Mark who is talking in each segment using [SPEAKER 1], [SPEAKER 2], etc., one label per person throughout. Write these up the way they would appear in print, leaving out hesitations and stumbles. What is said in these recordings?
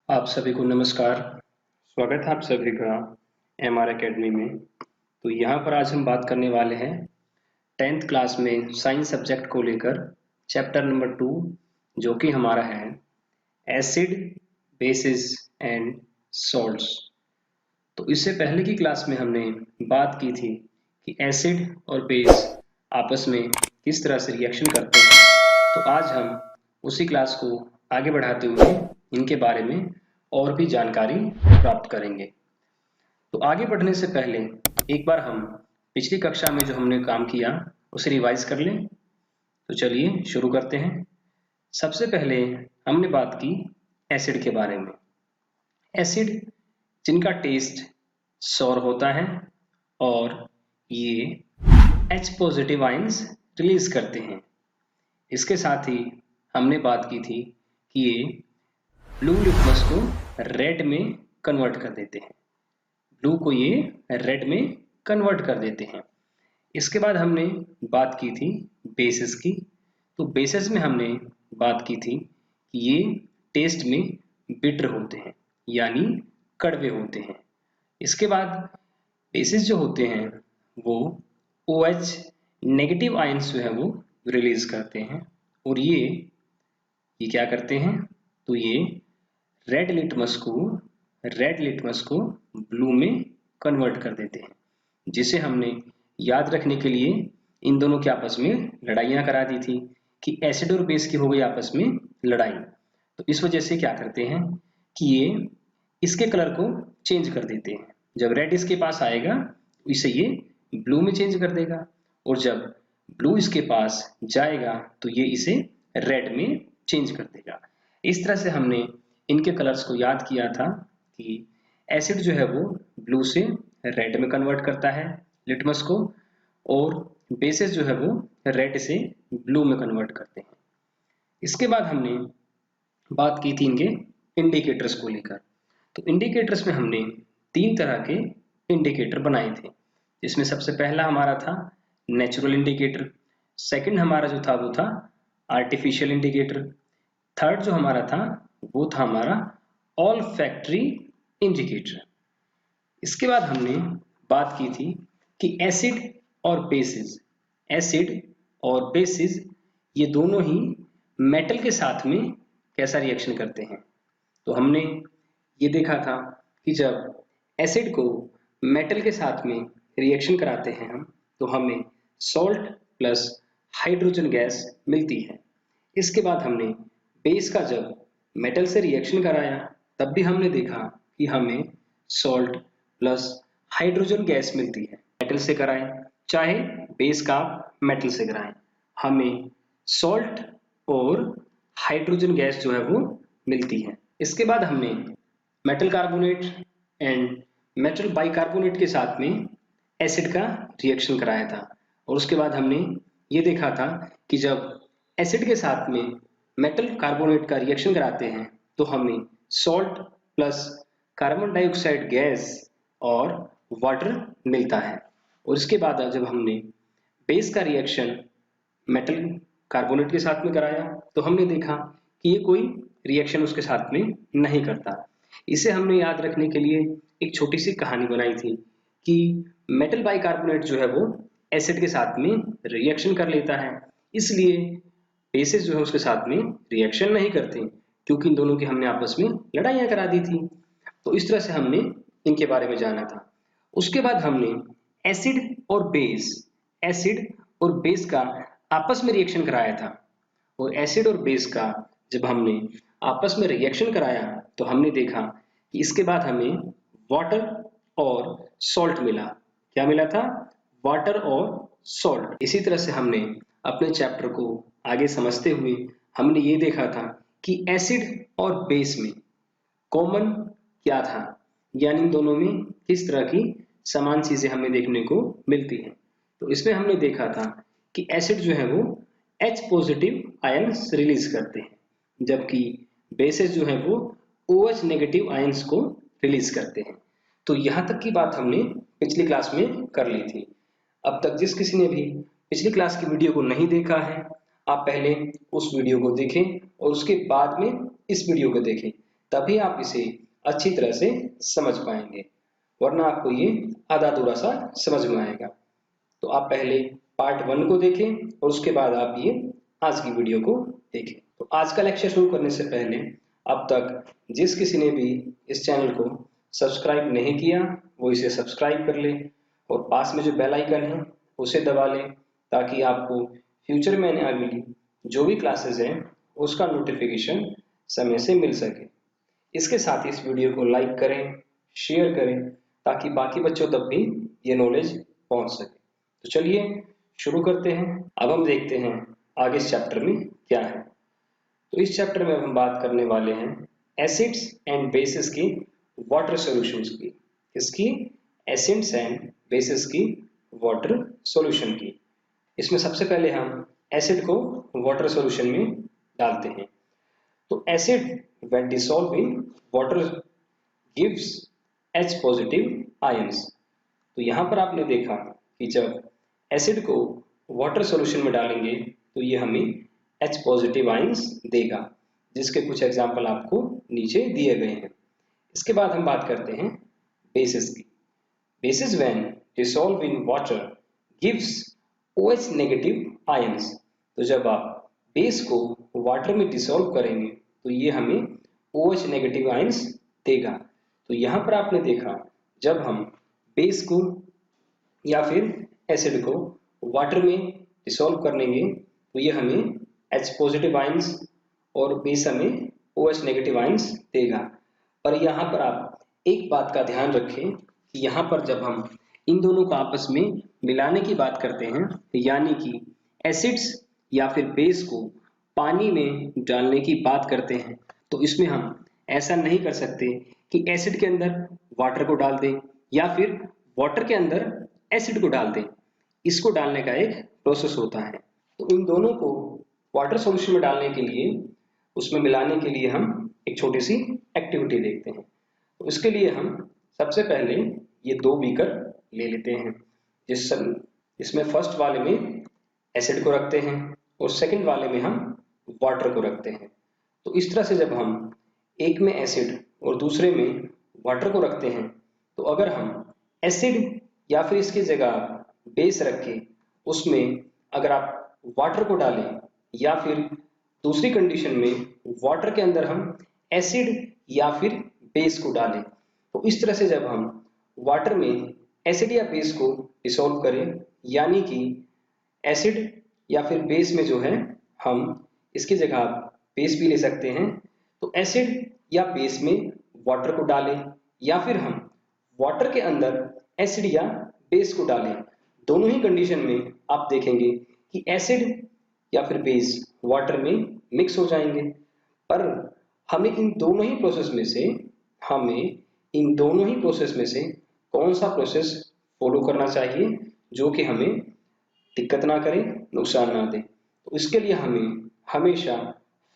[SPEAKER 1] आप सभी को नमस्कार। स्वागत है आप सभी का एमआर एकेडमी में। तो यहाँ पर आज हम बात करने वाले हैं 10th क्लास में साइंस सब्जेक्ट को लेकर चैप्टर नंबर 2, जो कि हमारा है एसिड, बेसिस एंड सॉल्ट्स। तो इससे पहले की क्लास में हमने बात की थी कि एसिड और बेस आपस में किस तरह से रिएक्शन करते हैं। तो आज हम उसी क्लास को आगे बढ़ाते हुए इनके बारे में और भी जानकारी प्राप्त करेंगे। तो आगे बढ़ने से पहले एक बार हम पिछली कक्षा में जो हमने काम किया उसे रिवाइज कर लें। तो चलिए शुरू करते हैं। सबसे पहले हमने बात की एसिड के बारे में। एसिड जिनका टेस्ट सॉर होता है और ये H पॉजिटिव आयंस रिलीज करते हैं। इसके साथ ही हमने बात की थी कि ये ब्लू लिटमस को रेड में कन्वर्ट कर देते हैं। ब्लू को ये रेड में कन्वर्ट कर देते हैं। इसके बाद हमने बात की थी बेसिस की। तो बेसिस में हमने बात की थी कि ये टेस्ट में बिटर होते हैं, यानी कड़वे होते हैं। इसके बाद बेसिस जो होते हैं वो OH नेगेटिव आयंस जो है वो रिलीज करते हैं और ये क्या करते हैं, तो ये रेड लिटमस को ब्लू में कन्वर्ट कर देते हैं, जिसे हमने याद रखने के लिए इन दोनों के आपस में लड़ाइयाँ करा दी थी कि एसिड और बेस की हो गई आपस में लड़ाई। तो इस वजह से क्या करते हैं कि ये इसके कलर को चेंज कर देते हैं। जब रेड इसके पास आएगा तो इसे ये ब्लू में चेंज कर देगा, और जब ब्लू इसके पास जाएगा तो ये इसे रेड में चेंज कर देगा। इस तरह से हमने इनके कलर्स को याद किया था कि एसिड जो है वो ब्लू से रेड में कन्वर्ट करता है लिटमस को, और बेसिस जो है वो रेड से ब्लू में कन्वर्ट करते हैं। इसके बाद हमने बात की थी इनके इंडिकेटर्स को लेकर। तो इंडिकेटर्स में हमने 3 तरह के इंडिकेटर बनाए थे, जिसमें सबसे पहला हमारा था नेचुरल इंडिकेटर, सेकंड हमारा जो था वो था आर्टिफिशियल इंडिकेटर, थर्ड जो हमारा था वो था हमारा ऑल फैक्ट्री इंडिकेटर। इसके बाद हमने बात की थी कि एसिड और बेसिस ये दोनों ही मेटल के साथ में कैसा रिएक्शन करते हैं। तो हमने ये देखा था कि जब एसिड को मेटल के साथ में रिएक्शन कराते हैं हम, तो हमें सॉल्ट प्लस हाइड्रोजन गैस मिलती है। इसके बाद हमने बेस का जब मेटल से रिएक्शन कराया तब भी हमने देखा कि हमें सॉल्ट प्लस हाइड्रोजन गैस मिलती है। मेटल से कराएं चाहे बेस का मेटल से कराएं, हमें सॉल्ट और हाइड्रोजन गैस जो है वो मिलती है। इसके बाद हमने metal carbonate and metal bicarbonate के साथ में एसिड का रिएक्शन कराया था, और उसके बाद हमने ये देखा था कि जब एसिड के साथ में मेटल कार्बोनेट का रिएक्शन कराते हैं तो हमें salt plus carbon dioxide gas और वाटर मिलता है। और इसके बाद जब हमने बेस का रिएक्शन मेटल कार्बोनेट के साथ में कराया तो हमने देखा कि ये कोई रिएक्शन उसके साथ में नहीं करता। इसे हमने याद रखने के लिए एक छोटी सी कहानी बनाई थी कि मेटल बाइकार्बोनेट जो है वो एसिड के साथ में रिएक्शन कर लेता है, इसलिए बेसिस जो है उसके साथ में रिएक्शन नहीं करते, क्योंकि इन दोनों की हमने आपस में लड़ाइयाँ करा दी थी। तो इस तरह से हमने इनके बारे में जाना था। उसके बाद हमने एसिड एसिड और बेस का आपस में रिएक्शन कराया था, और एसिड और बेस का जब हमने आपस में रिएक्शन कराया तो हमने देखा कि इसके बाद हमें वाटर और सॉल्ट मिला। क्या मिला था? वाटर और सॉल्ट। इसी तरह से हमने अपने चैप्टर को आगे समझते हुए हमने ये देखा था कि एसिड और बेस में कॉमन क्या था, यानी इन दोनों में किस तरह की समान चीजें हमें देखने को मिलती हैं। तो इसमें हमने देखा था कि एसिड जो है वो H पॉजिटिव आयंस रिलीज करते हैं, जबकि बेसिस जो है वो OH नेगेटिव आयंस को रिलीज करते हैं। तो यहाँ तक की बात हमने पिछली क्लास में कर ली थी। अब तक जिस किसी ने भी पिछली क्लास की वीडियो को नहीं देखा है, आप पहले उस वीडियो को देखें और उसके बाद में इस वीडियो को देखें, तभी आप इसे अच्छी तरह से समझ पाएंगे, वरना आपको ये आधा अधूरा सा समझ में आएगा। तो आप पहले पार्ट 1 को देखें और उसके बाद आप ये आज की वीडियो को देखें। तो आज का लेक्चर शुरू करने से पहले अब तक जिस किसी ने भी इस चैनल को सब्सक्राइब नहीं किया वो इसे सब्सक्राइब कर ले और पास में जो बेल आइकन है उसे दबा लें, ताकि आपको फ्यूचर में आने वाली जो भी क्लासेस हैं उसका नोटिफिकेशन समय से मिल सके। इसके साथ ही इस वीडियो को लाइक करें, शेयर करें, ताकि बाकी बच्चों तक भी ये नॉलेज पहुंच सके। तो चलिए शुरू करते हैं। अब हम देखते हैं आगे इस चैप्टर में क्या है। तो इस चैप्टर में हम बात करने वाले हैं एसिड्स एंड बेसिस की वाटर सॉल्यूशंस की। इसकी एसिड्स एंड बेसिस की वाटर सॉल्यूशन की। इसमें सबसे पहले हम एसिड को वाटर सॉल्यूशन में डालते हैं। तो acid when dissolve in water gives H positive ions. तो यहाँ पर आपने देखा कि जब एसिड को वाटर सॉल्यूशन में डालेंगे तो ये हमें H पॉजिटिव आयंस देगा, जिसके कुछ एग्जाम्पल आपको नीचे दिए गए हैं। इसके बाद हम बात करते हैं बेसिस की। Basis when dissolve in water gives OH negative ions. तो जब आप बेस को वाटर में डिसॉल्व करेंगे तो ये हमें OH नेगेटिव आयंस देगा। तो यहाँ पर आपने देखा जब हम बेस को या फिर एसिड को वाटर में डिसॉल्व करेंगे तो ये हमें H पॉजिटिव आयंस और बेस हमें OH नेगेटिव आयंस देगा। पर यहाँ पर आप एक बात का ध्यान रखें कि यहाँ पर जब हम इन दोनों को आपस में मिलाने की बात करते हैं, यानी कि एसिड्स या फिर बेस को पानी में डालने की बात करते हैं, तो इसमें हम ऐसा नहीं कर सकते कि एसिड के अंदर वाटर को डाल दें या फिर वाटर के अंदर एसिड को डाल दें। इसको डालने का एक प्रोसेस होता है। तो इन दोनों को वाटर सॉल्यूशन में डालने के लिए, उसमें मिलाने के लिए हम एक छोटी सी एक्टिविटी देखते हैं। तो इसके लिए हम सबसे पहले ये 2 बीकर ले लेते हैं, जिसमें फर्स्ट वाले में एसिड को रखते हैं और सेकंड वाले में हम वाटर को रखते हैं। तो इस तरह से जब हम एक में एसिड और दूसरे में वाटर को रखते हैं, तो अगर हम एसिड या फिर इसकी जगह बेस रख के उसमें अगर आप वाटर को डालें या फिर दूसरी कंडीशन में वाटर के अंदर हम एसिड या फिर बेस को डालें, तो इस तरह से जब हम वाटर में एसिड या बेस को डिसॉल्व करें, यानी कि एसिड या फिर बेस में जो है हम इसकी जगह बेस भी ले सकते हैं, तो एसिड या बेस में वाटर को डालें या फिर हम वाटर के अंदर एसिड या बेस को डालें, दोनों ही कंडीशन में आप देखेंगे कि एसिड या फिर बेस वाटर में मिक्स हो जाएंगे। पर हमें इन दोनों ही प्रोसेस में से कौन सा प्रोसेस फॉलो करना चाहिए जो कि हमें दिक्कत ना करे, नुकसान ना दे। तो इसके लिए हमें हमेशा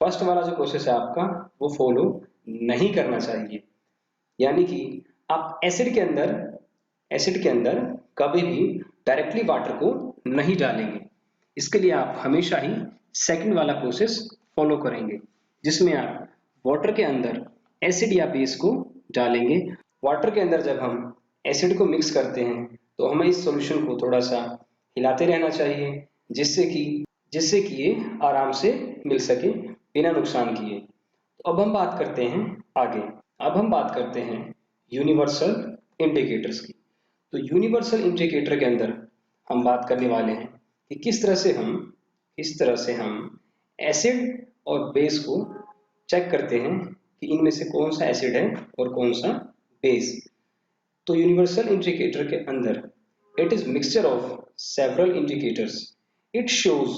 [SPEAKER 1] फर्स्ट वाला जो प्रोसेस है आपका वो फॉलो नहीं करना चाहिए, यानी कि आप एसिड के अंदर कभी भी डायरेक्टली वाटर को नहीं डालेंगे। इसके लिए आप हमेशा ही सेकंड वाला प्रोसेस फॉलो करेंगे, जिसमें आप वाटर के अंदर एसिड या बेस को डालेंगे। वाटर के अंदर जब हम एसिड को मिक्स करते हैं तो हमें इस सॉल्यूशन को थोड़ा सा हिलाते रहना चाहिए, जिससे कि ये आराम से मिल सके बिना नुकसान किए। तो अब हम बात करते हैं आगे। अब हम बात करते हैं यूनिवर्सल इंडिकेटर्स की। तो यूनिवर्सल इंडिकेटर के अंदर हम बात करने वाले हैं कि किस तरह से हम एसिड और बेस को चेक करते हैं कि इनमें से कौन सा एसिड है और कौन सा बेस। तो यूनिवर्सल इंडिकेटर के अंदर it is mixture of several indicators. It shows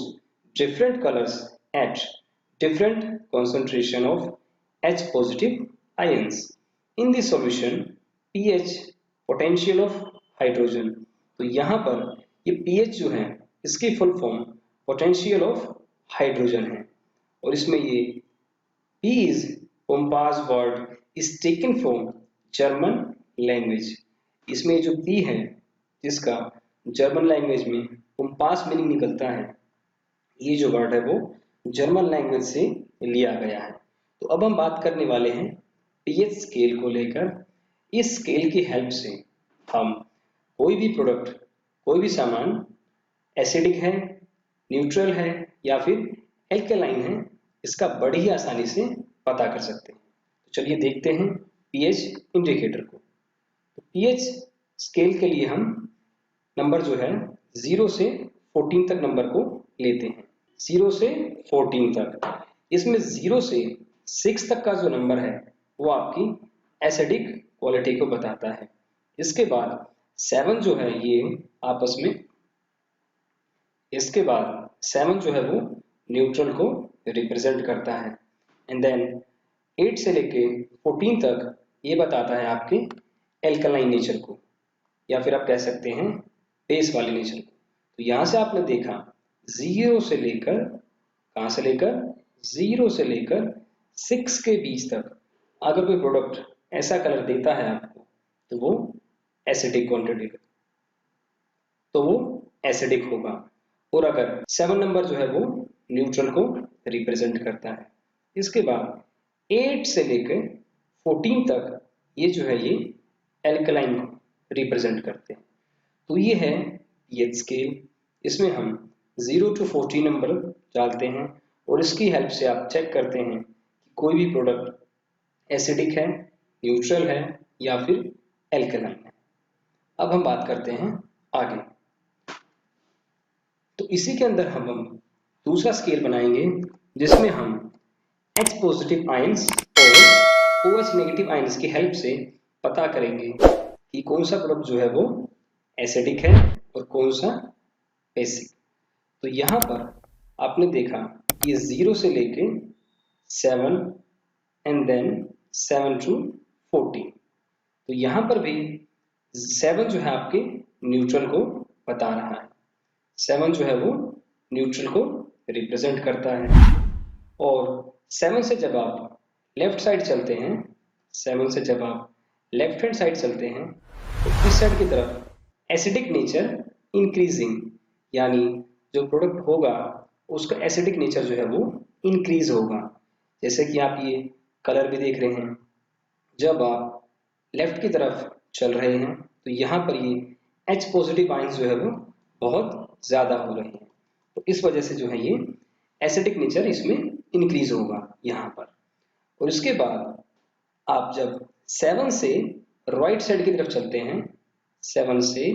[SPEAKER 1] different colors at different concentration of H positive ions. In this solution, pH potential of hydrogen. तो यहाँ पर ये pH जो है इसकी full form potential of hydrogen है, और इसमें ये P is pompous word is taken from German language. इसमें जो P है जिसका जर्मन लैंग्वेज में पोम्पास मीनिंग निकलता है, ये जो वर्ड है वो जर्मन लैंग्वेज से लिया गया है। तो अब हम बात करने वाले हैं पीएच स्केल को लेकर, इस स्केल की हेल्प से हम कोई भी प्रोडक्ट, कोई भी सामान एसिडिक है, न्यूट्रल है या फिर एल्केलाइन है, इसका बड़ी आसानी से पता कर सकते हैं। तो चलिए देखते हैं पीएच इंडिकेटर को। तो पीएच स्केल के लिए हम नंबर जो है 0 से 14 तक नंबर को लेते हैं। 0 से 14 तक, इसमें 0 से 6 तक का जो नंबर है वो आपकी एसिडिक क्वालिटी को बताता है। इसके बाद 7 जो है ये आपस में, इसके बाद 7 जो है वो न्यूट्रल को रिप्रेजेंट करता है। एंड देन 8 से लेके 14 तक ये बताता है आपके एल्कलाइन नेचर को, या फिर आप कह सकते हैं बेस वाले नेचर को। तो यहां से आपने देखा 0 से लेकर, कहां से लेकर, 0 से लेकर 6 के बीच तक अगर कोई प्रोडक्ट ऐसा कलर देता है आपको तो वो एसिडिक क्वांटिटी, तो वो एसिडिक होगा। और अगर 7 नंबर जो है वो न्यूट्रल को रिप्रेजेंट करता है। इसके बाद 8 से लेकर 14 तक ये जो है ये एल्कलाइन को रिप्रेजेंट करते हैं। तो ये है पीएच स्केल। इसमें हम 0 to 14 नंबर डालते हैं और इसकी हेल्प से आप चेक करते हैं कि कोई भी प्रोडक्ट एसिडिक है, न्यूट्रल है या फिर एल्कलाइन है। अब हम बात करते हैं आगे। तो इसी के अंदर हम दूसरा स्केल बनाएंगे जिसमें हम H पॉजिटिव आयंस और OH नेगेटिव आयंस की हेल्प से पता करेंगे कि कौन सा प्रोडक्ट जो है वो एसिडिक है और कौन सा बेसिक। तो यहाँ पर आपने देखा ये 0 से लेके 7 एंड देन 7 to 14। तो यहाँ पर भी 7 जो है आपके न्यूट्रल को बता रहा है। 7 जो है वो न्यूट्रल को रिप्रेजेंट करता है। और 7 से जब आप लेफ्ट साइड चलते हैं, 7 से जब आप लेफ्ट हैंड साइड चलते हैं तो इस साइड की तरफ एसिडिक नेचर इंक्रीजिंग, यानी जो प्रोडक्ट होगा उसका एसिडिक नेचर जो है वो इंक्रीज होगा। जैसे कि आप ये कलर भी देख रहे हैं, जब आप लेफ्ट की तरफ चल रहे हैं तो यहाँ पर ये H पॉजिटिव आयंस जो है वो बहुत ज्यादा हो रहे हैं। तो इस वजह से जो है ये एसिडिक नेचर इसमें इंक्रीज होगा यहाँ पर। और इसके बाद आप जब 7 से राइट साइड की तरफ चलते हैं, 7 से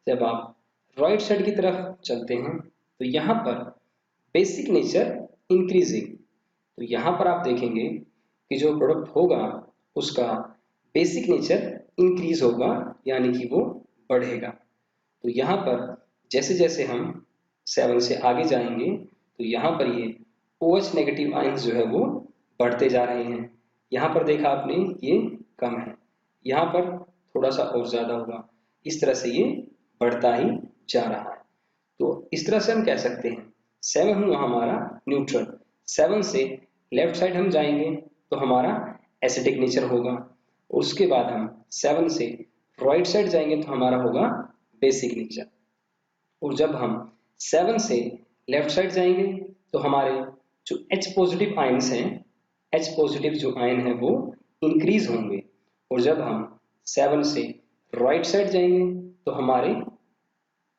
[SPEAKER 1] जब आप राइट साइड की तरफ चलते हैं तो यहाँ पर बेसिक नेचर इंक्रीजिंग। तो यहाँ पर आप देखेंगे कि जो प्रोडक्ट होगा उसका बेसिक नेचर इंक्रीज होगा, यानी कि वो बढ़ेगा। तो यहाँ पर जैसे जैसे हम 7 से आगे जाएंगे तो यहाँ पर ये OH नेगेटिव आयंस जो है वो बढ़ते जा रहे हैं। यहाँ पर देखा आपने ये कम है, यहाँ पर थोड़ा सा और ज्यादा होगा। इस तरह से ये बढ़ता ही जा रहा है। तो इस तरह से हम कह सकते हैं 7 हुआ हमारा न्यूट्रल, 7 से लेफ्ट साइड हम जाएंगे तो हमारा एसिडिक नेचर होगा। उसके बाद हम 7 से राइट साइड जाएंगे तो हमारा होगा बेसिक नेचर। और जब हम 7 से लेफ्ट साइड जाएंगे तो हमारे जो H पॉजिटिव आयंस हैं, H पॉजिटिव जो आयन है वो इंक्रीज होंगे। और जब हम 7 से राइट साइड जाएंगे तो हमारे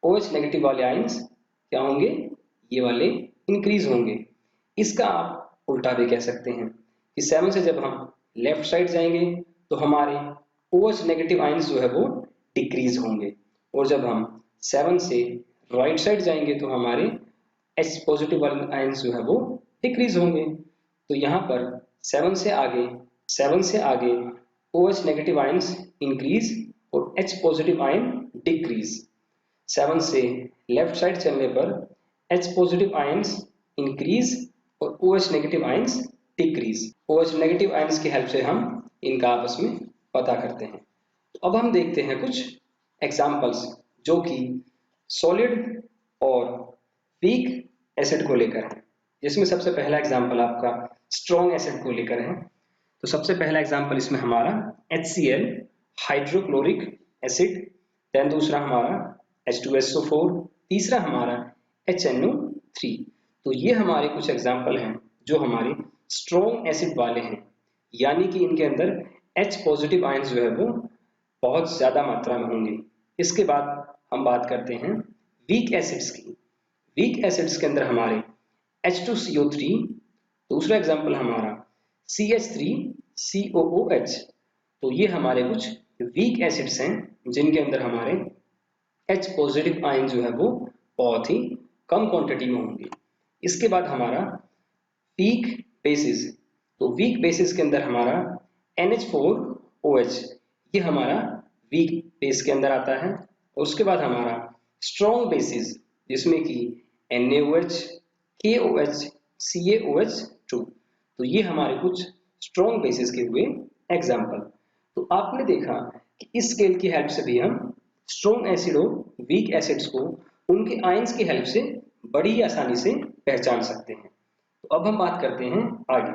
[SPEAKER 1] OH नेगेटिव वाले आयंस क्या होंगे, ये वाले इंक्रीज होंगे। इसका आप उल्टा भी कह सकते हैं कि 7 से जब हम लेफ्ट साइड जाएंगे तो हमारे OH नेगेटिव आयंस जो है वो डिक्रीज होंगे। और जब हम 7 से राइट साइड जाएंगे तो हमारे H पॉजिटिव वाले आयंस जो है वो डिक्रीज होंगे। तो यहाँ पर 7 से आगे OH नेगेटिव आयंस इंक्रीज और H पॉजिटिव आयन डिक्रीज। 7 से लेफ्ट साइड चलने पर H पॉजिटिव आयंस इंक्रीज और OH negative ions decrease. OH negative ions की हेल्प से हम इनका आपस में पता करते हैं। तो अब हम देखते हैं कुछ एग्जांपल्स जो कि सॉलिड और वीक एसिड को लेकर है, जिसमें सबसे पहला एग्जांपल आपका स्ट्रॉन्ग एसिड को लेकर है। तो सबसे पहला एग्जांपल इसमें हमारा HCl हाइड्रोक्लोरिक एसिड, देन दूसरा हमारा H2SO4, तीसरा हमारा HNO3। तो ये हमारे कुछ एग्जांपल हैं जो हमारे स्ट्रॉन्ग एसिड वाले हैं। यानी कि इनके अंदर H पॉजिटिव आयंस जो है वो बहुत ज्यादा मात्रा में होंगे। इसके बाद हम बात करते हैं वीक एसिड्स की। वीक एसिड्स के अंदर हमारे H2CO3, दूसरा एग्जाम्पल हमारा CH3COOH। तो ये हमारे कुछ वीक एसिड्स हैं जिनके अंदर हमारे H पॉजिटिव आयन जो है वो बहुत ही कम क्वांटिटी में होंगे। इसके बाद हमारा वीक बेसिस। तो वीक बेसिस के अंदर हमारा NH4OH, ये हमारा वीक बेस के अंदर आता है। और उसके बाद हमारा स्ट्रॉन्ग बेसिस जिसमें कि NaOH, KOH, CaOH2। तो ये हमारे कुछ स्ट्रॉन्ग बेसिस के हुए एग्जाम्पल। तो आपने देखा कि इस स्केल की हेल्प से भी हम स्ट्रॉन्ग एसिड और वीक एसिड्स को उनके आयंस की हेल्प से बड़ी आसानी से पहचान सकते हैं। तो अब हम बात करते हैं आगे।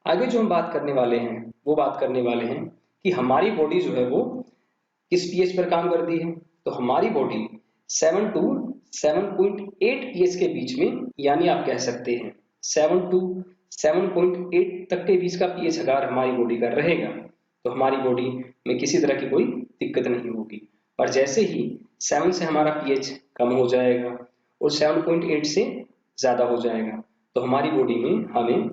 [SPEAKER 1] आगे जो हम बात करने वाले हैं वो बात करने वाले हैं कि हमारी बॉडी जो है वो किस पीएच पर काम करती है। तो हमारी बॉडी 7 टू 7.8 पीएच के बीच में, यानी आप कह सकते हैं 7 टू 7.8 तक के बीच का पीएच अगर हमारी बॉडी का रहेगा तो हमारी बॉडी में किसी तरह की कोई दिक्कत नहीं होगी। पर जैसे ही 7 से हमारा पीएच कम हो जाएगा और 7.8 से ज्यादा हो जाएगा तो हमारी बॉडी में हमें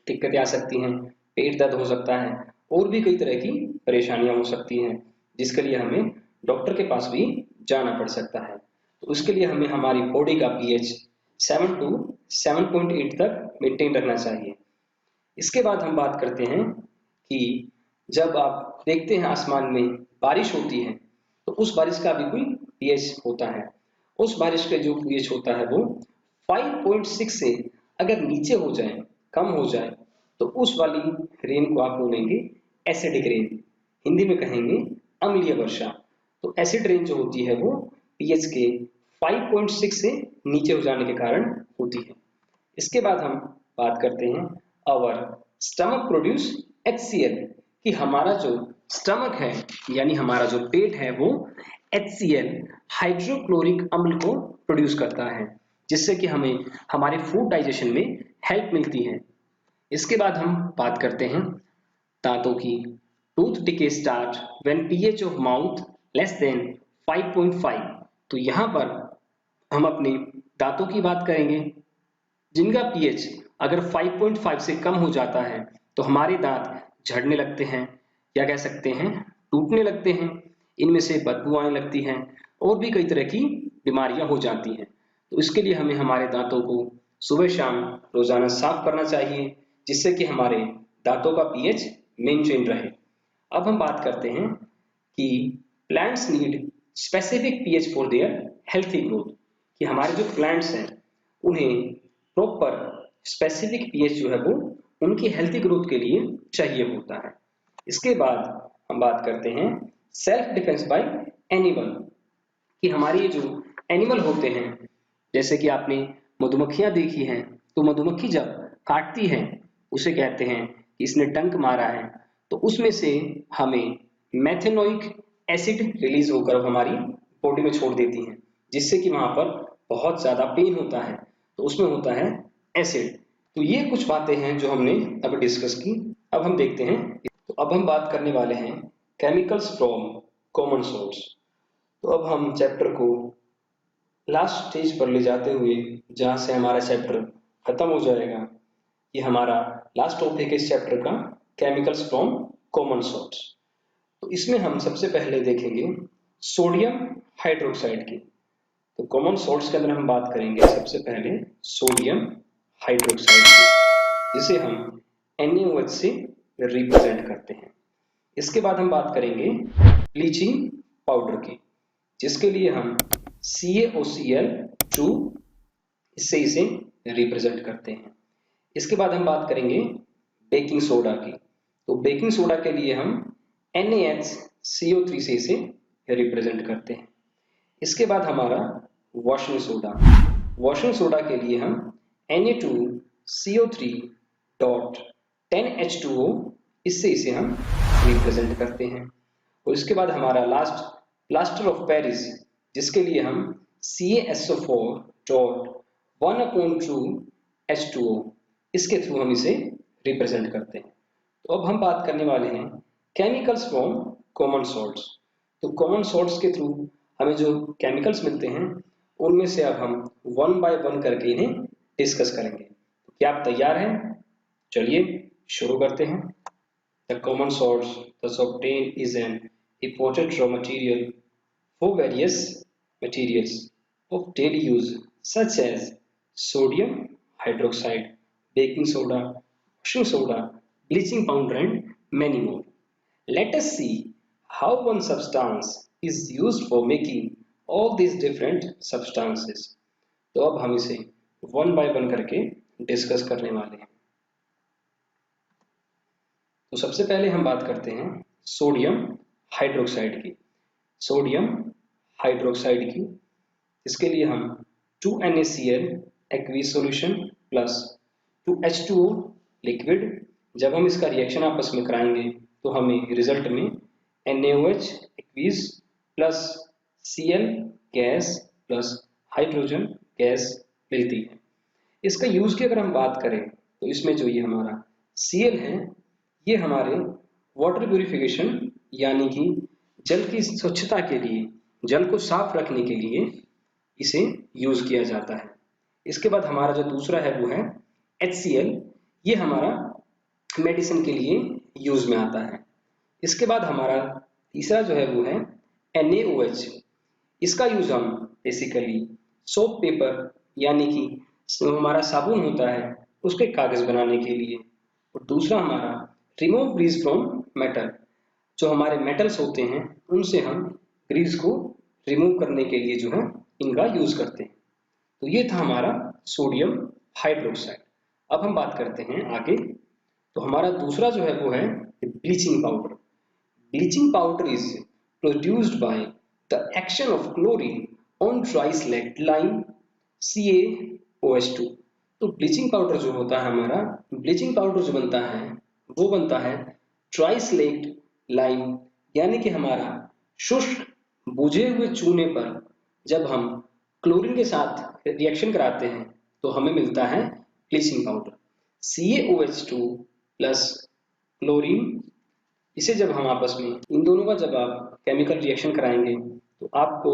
[SPEAKER 1] दिक्कतें आ सकती हैं, पेट दर्द हो सकता है और भी कई तरह की परेशानियां हो सकती हैं, जिसके लिए हमें डॉक्टर के पास भी जाना पड़ सकता है। तो उसके लिए हमें हमारी बॉडी का पीएच 7 टू 7.8 तक मेंटेन रखना चाहिए। इसके बाद हम बात करते हैं कि जब आप देखते हैं आसमान में बारिश होती है तो उस बारिश का भी कोई पीएच होता है। उस बारिश का जो पीएच होता है वो 5.6 से अगर नीचे हो जाए, कम हो जाए, तो उस वाली रेन को आप बोलेंगे एसिडिक रेन, हिंदी में कहेंगे अम्लीय वर्षा। तो एसिड रेन जो होती है वो पीएच के 5.6 से नीचे हो जाने के कारण होती है। इसके बाद हम बात करते हैं आवर स्टमक प्रोड्यूस HCl, कि हमारा जो स्टमक है यानी हमारा जो पेट है वो HCl हाइड्रोक्लोरिक अम्ल को प्रोड्यूस करता है, जिससे कि हमें हमारे फूड डाइजेशन में हेल्प मिलती है। इसके बाद हम बात करते हैं दांतों की। Tooth decay start when pH of mouth less than 5.5। तो यहाँ पर हम अपने दांतों की बात करेंगे जिनका पीएच अगर 5.5 से कम हो जाता है तो हमारे दांत झड़ने लगते हैं या कह सकते हैं टूटने लगते हैं, इनमें से बदबू आने लगती हैं और भी कई तरह की बीमारियां हो जाती हैं। तो इसके लिए हमें हमारे दांतों को सुबह शाम रोजाना साफ करना चाहिए, जिससे कि हमारे दांतों का पीएच मेंटेन रहे। अब हम बात करते हैं कि plants need specific pH for their healthy growth, कि हमारे जो प्लांट्स हैं उन्हें प्रॉपर स्पेसिफिक पीएच जो है वो उनकी हेल्थी ग्रोथ के लिए चाहिए होता है। इसके बाद हम बात करते हैं सेल्फ डिफेंस बाय एनिमल, कि हमारे ये जो एनिमल होते हैं, जैसे कि आपने मधुमक्खियां देखी हैं, तो मधुमक्खी जब काटती है उसे कहते हैं कि इसने डंक मारा है, तो उसमें से हमें मेथेनोइक एसिड रिलीज होकर हमारी बॉडी में छोड़ देती हैं, जिससे कि वहां पर बहुत ज्यादा पेन होता है, तो उसमें होता है एसिड। तो ये कुछ बातें हैं जो हमने अभी डिस्कस की। अब हम देखते हैं, तो अब हम बात करने वाले हैं केमिकल्स फ्रॉम कॉमन सोर्स। तो अब हम चैप्टर को लास्ट स्टेज पर ले जाते हुए, जहां से हमारा चैप्टर खत्म हो जाएगा, ये हमारा लास्ट टॉपिक है इस चैप्टर का, केमिकल्स फ्रॉम कॉमन सोर्स। तो इसमें हम सबसे पहले देखेंगे सोडियम हाइड्रोक्साइड की। तो कॉमन सोर्स के अंदर हम बात करेंगे सबसे पहले सोडियम हाइड्रोक्साइड की, जिसे हम NaOH से रिप्रेजेंट करते हैं। इसके बाद हम बात करेंगे ब्लीचिंग पाउडर की, जिसके लिए हम CaOCl2 इससे इसे रिप्रेजेंट करते हैं। इसके बाद हम बात करेंगे बेकिंग सोडा की। तो बेकिंग सोडा के लिए हम NaHCO3 से इसे रिप्रेजेंट करते हैं। इसके बाद हमारा वॉशिंग सोडा। वॉशिंग सोडा के लिए हम Na2CO3.10H2O इससे इसे हम रिप्रेजेंट करते हैं। और इसके बाद हमारा लास्ट प्लास्टर ऑफ पेरिस, जिसके लिए हम CaSO4.1/2H2O इसके थ्रू हम इसे रिप्रेजेंट करते हैं। तो अब हम बात करने वाले हैं केमिकल्स फ्रॉम कॉमन सॉल्ट्स। तो कॉमन सॉल्ट्स के थ्रू हमें जो केमिकल्स मिलते हैं उनमें से अब हम वन बाय वन करके इन्हें डिस्कस करेंगे। तो क्या आप तैयार हैं? चलिए शुरू करते हैं। The common salts thus obtained is an important raw material for various materials of daily use such as sodium hydroxide, baking soda, washing soda, bleaching powder and many more. Let us see how one substance is used for making all these different substances. तो अब हम इसे one by one करके discuss करने वाले हैं। तो सबसे पहले हम बात करते हैं सोडियम हाइड्रोक्साइड की। सोडियम हाइड्रोक्साइड की, इसके लिए हम 2NaCl aqueous solution plus 2H2O liquid, जब हम इसका रिएक्शन आपस में कराएंगे तो हमें रिजल्ट में NaOH aqueous plus Cl gas plus hydrogen gas मिलती है। इसका यूज की अगर हम बात करें तो इसमें जो ये हमारा Cl है ये हमारे वाटर प्यूरिफिकेशन यानी कि जल की स्वच्छता के लिए, जल को साफ रखने के लिए इसे यूज किया जाता है। इसके बाद हमारा जो दूसरा है वो है HCl, ये हमारा मेडिसिन के लिए यूज में आता है। इसके बाद हमारा तीसरा जो है वो है NaOH। इसका यूज हम बेसिकली सोप पेपर यानी कि हमारा साबुन होता है उसके कागज बनाने के लिए, और दूसरा हमारा रिमूव ग्रीस फ्रॉम मेटल, जो हमारे मेटल्स होते हैं उनसे हम ग्रीस को रिमूव करने के लिए जो है इनका यूज करते हैं। तो ये था हमारा सोडियम हाइड्रोक्साइड। अब हम बात करते हैं आगे। तो हमारा दूसरा जो है वो है bleaching powder. Bleaching powder is produced by the action of chlorine on dry slaked lime CaOH2। तो ब्लीचिंग पाउडर जो होता है हमारा, ब्लीचिंग पाउडर जो बनता है वो बनता है ट्राई स्लेक्ट लाइम, यानी कि हमारा शुष्क बुझे हुए चूने पर जब हम क्लोरीन के साथ रिएक्शन कराते हैं तो हमें मिलता है bleaching powder. CaOH2 plus chlorine, इसे जब हम आपस में इन दोनों का जब आप केमिकल रिएक्शन कराएंगे तो आपको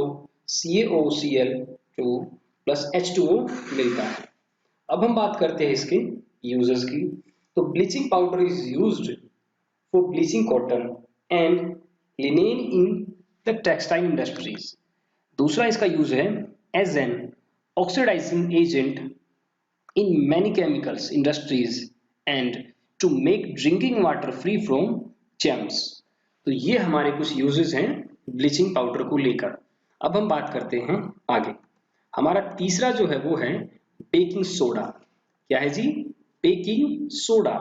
[SPEAKER 1] CaOCl2 प्लस H2O मिलता है। अब हम बात करते हैं इसके यूजेस की। तो bleaching powder is used for bleaching cotton and linen in the textile industries. दूसरा इसका यूज है as an oxidizing agent in many chemicals industries and to make drinking water free from germs. तो ये हमारे कुछ uses हैं bleaching powder को लेकर। अब हम बात करते हैं आगे। हमारा तीसरा जो है वो है बेकिंग सोडा। क्या है जी? Baking soda.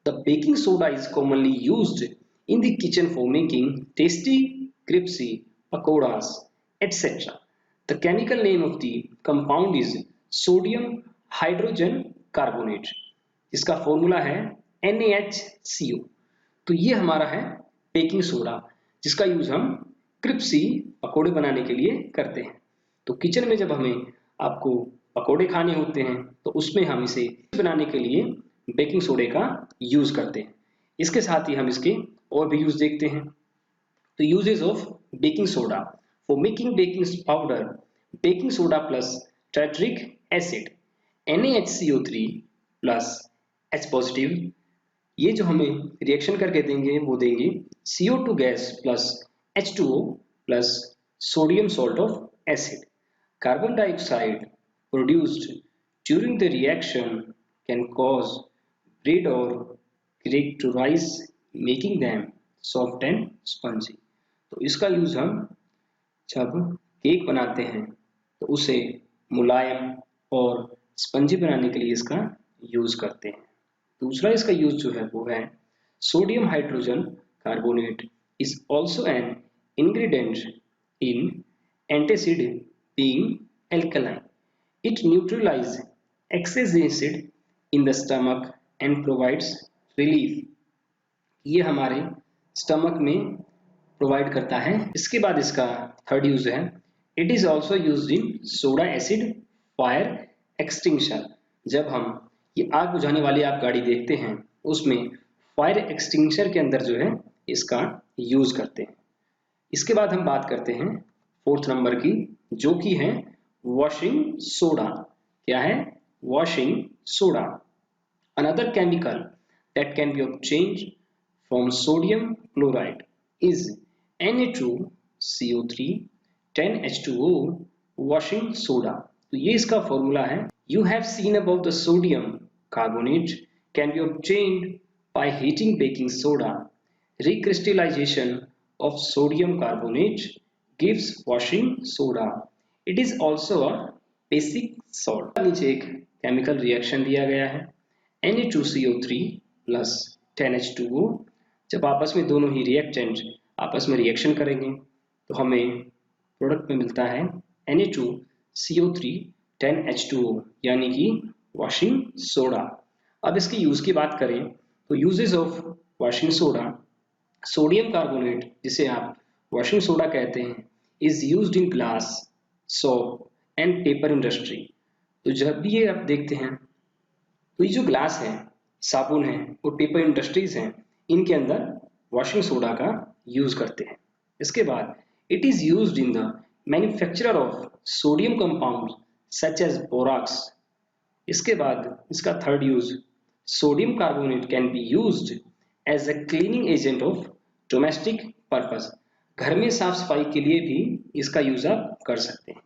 [SPEAKER 1] The baking soda is commonly used in the kitchen for making tasty crispy pakoras etcetera. The chemical name of the compound is sodium hydrogen carbonate, इसका फॉर्मूला है NaHCO। तो ये हमारा है बेकिंग सोडा, जिसका यूज हम crispy पकोड़े बनाने के लिए करते हैं। तो किचन में जब हमें आपको पकोड़े खाने होते हैं तो उसमें हम इसे बनाने के लिए बेकिंग सोडे का यूज करते हैं। इसके साथ ही हम इसके और भी यूज देखते हैं। तो uses of baking soda for making baking powder, baking soda plus tartaric acid NaHCO3 plus H positive, ये जो हमें रिएक्शन करके देंगे वो देंगे CO2 gas plus H2O plus sodium salt of acid. Carbon dioxide produced during the reaction can cause bread or cake to rise, making them soft and spongy। तो इसका use हम जब केक बनाते हैं तो उसे मुलायम और स्पंजी बनाने के लिए इसका यूज करते हैं। दूसरा इसका यूज जो है वो है sodium hydrogen carbonate is also an ingredient in antacid being alkaline. It neutralizes excess acid in the stomach and provides relief। ये हमारे स्टमक में प्रोवाइड करता है। इसके बाद इसका थर्ड यूज है it is also used in soda acid fire extinction. जब हम ये आग बुझाने वाली आप गाड़ी देखते हैं उसमें फायर एक्सटिंग्विशर के अंदर जो है इसका यूज करते हैं। इसके बाद हम बात करते हैं फोर्थ नंबर की, जो कि है वॉशिंग सोडा। क्या है? Washing soda. Another chemical that can be obtained from sodium chloride is Na2CO3 10H2O washing soda। तो ये इसका फॉर्मूला है। You have seen above the sodium carbonate can be obtained by heating baking soda. Recrystallization of sodium carbonate gives washing soda. It is also a basic salt। नीचे एक chemical reaction दिया गया है Na2CO3 plus 10H2O। जब आपस में दोनों ही reactant आपस में रिएक्शन करेंगे तो हमें प्रोडक्ट में मिलता है Na2CO3 10H2O, यानी कि वॉशिंग सोडा। अब इसकी यूज की बात करें तो uses of washing soda, sodium carbonate जिसे आप वॉशिंग सोडा कहते हैं, is used in glass, soap and paper industry. तो जब भी ये आप देखते हैं तो ये जो ग्लास है, साबुन है और पेपर इंडस्ट्रीज हैं, इनके अंदर वॉशिंग सोडा का यूज करते हैं। इसके बाद it is used in the manufacture of sodium compound such as borax. इसके बाद इसका third use, sodium carbonate can be used as a cleaning agent of domestic purpose. घर में साफ सफाई के लिए भी इसका यूज आप कर सकते हैं।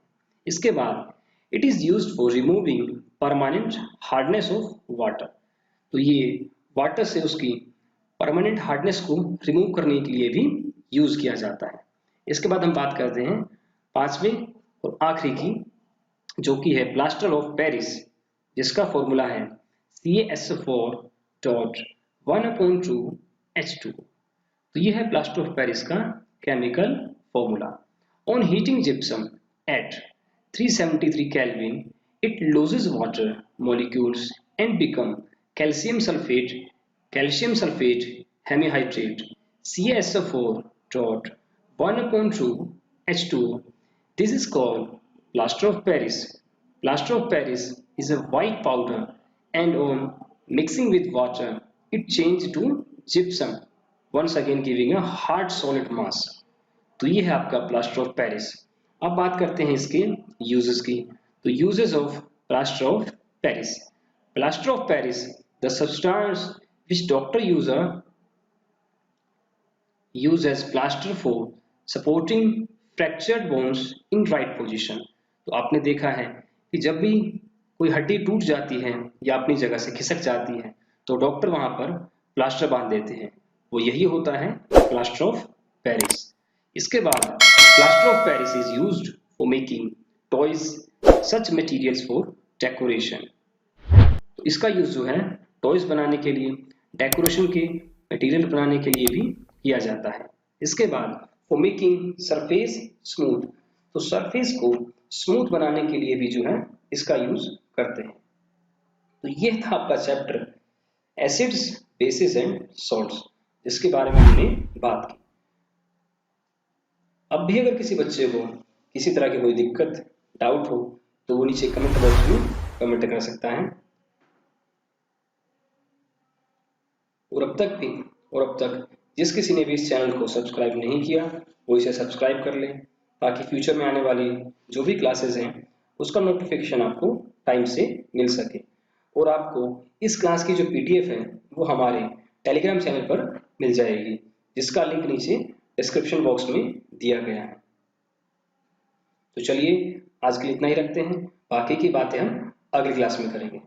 [SPEAKER 1] इसके बाद it is used for removing permanent hardness of water. तो ये वाटर से उसकी परमानेंट हार्डनेस को रिमूव करने के लिए भी यूज किया जाता है। इसके बाद हम बात करते हैं पांचवें और आखिरी की, जो कि है प्लास्टर ऑफ पेरिस, जिसका फॉर्मूला है CaSO4.1/2H2। तो ये है प्लास्टर ऑफ पेरिस का chemical formula. On heating gypsum at 373 Kelvin, it loses water molecules and become calcium sulfate hemihydrate CaSO4.1/2H2O। This is called plaster of Paris. Plaster of Paris is a white powder and on mixing with water it changes to gypsum, once again giving a hard solid mass। तो ये है आपका plaster of Paris. अब बात करते हैं इसके uses की। तो uses of plaster of Paris. Plaster of Paris, the substance which doctor use as plaster for supporting fractured bones in right position। तो आपने देखा है कि जब भी कोई हड्डी टूट जाती है या अपनी जगह से खिसक जाती है तो डॉक्टर वहां पर प्लास्टर बांध देते हैं, वो यही होता है प्लास्टर ऑफ पेरिस। इसके बाद plaster of Paris is used for making toys such materials for decoration. तो इसका यूज जो है टॉयज बनाने के लिए, डेकोरेशन के मटेरियल बनाने के लिए भी किया जाता है। इसके बाद फॉर मेकिंग सरफेस स्मूथ, तो सरफेस को स्मूथ बनाने के लिए भी जो है इसका यूज करते हैं। तो ये था आपका chapter acids, basis and salts, जिसके बारे में हमने बात की। अब भी अगर किसी बच्चे को किसी तरह की कोई दिक्कत, डाउट हो तो वो नीचे कमेंट बॉक्स में कमेंट कर सकता है। और अब तक जिस किसी ने भी इस चैनल को सब्सक्राइब नहीं किया वो इसे सब्सक्राइब कर लें, ताकि फ्यूचर में आने वाली जो भी क्लासेस हैं उसका नोटिफिकेशन आपको टाइम से मिल सके। और आपको इस क्लास की जो PDF है वो हमारे टेलीग्राम चैनल पर मिल जाएगी, जिसका लिंक नीचे डिस्क्रिप्शन बॉक्स में दिया गया है। तो चलिए आज के लिए इतना ही रखते हैं, बाकी की बातें हम अगली क्लास में करेंगे।